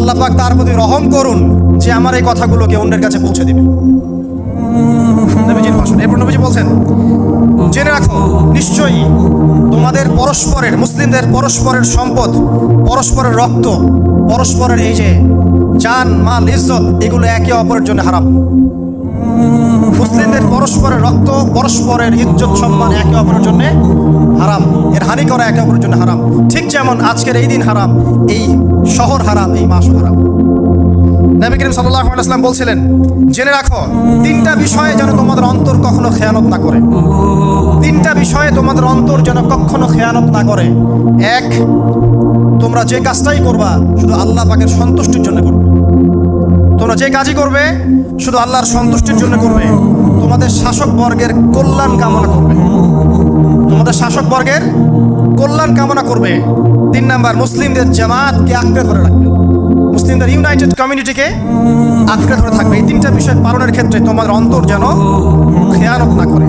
আল্লাহ পাক তার প্রতি রহম করুন যে আমার এই কথাগুলোকে অন্যের কাছে পৌঁছে দিবে। নবীজির ভাষণ। এরপর নবীজি বলছেন, জেনে রাখো নিশ্চয়ই তোমাদের পরস্পরের, মুসলিমদের পরস্পরের সম্পদ, পরস্পরের রক্ত, পরস্পরের এই যে জান মাল ইজ্জত, এগুলো একে অপরের জন্য হারাম। মুসলিমদের পরস্পরের রক্ত, পরস্পরের ইজ্জত সম্মান একে অপরের জন্য হারাম, এর হানি করা একে অপরের জন্য হারাম। ঠিক যেমন আজকের এই দিন হারাম, এই শহর হারাম, এই মাসও হারাম। নবী করিম সাল্লাল্লাহু আলাইহি ওয়াসাল্লাম বলছিলেন, জেনে রাখো তিনটা বিষয়ে যেন তোমাদের অন্তর কখনো খেয়ানত না করে। তিনটা বিষয়ে তোমাদের অন্তর যেন কখনো খেয়ানত না করে। এক, তোমরা যে কাজটাই করবা শুধু আল্লাহ পাকের সন্তুষ্টির জন্য করবে। তোমরা যে কাজই করবে শুধু আল্লাহর সন্তুষ্টির জন্য করবে। তোমাদের শাসক বর্গের কল্যাণ কামনা করবে। তোমাদের শাসক বর্গের কল্যাণ কামনা করবে। 3 নাম্বার, মুসলিমদের জামাতকে আঁকড়ে ধরে রাখবে। মুসলিমদের ইউনাইটেড কমিউনিটিকে আঁকড়ে ধরে থাকবে। এই তিনটা বিষয় পালনের ক্ষেত্রে তোমাদের অন্তর যেন খেয়ানত না করে।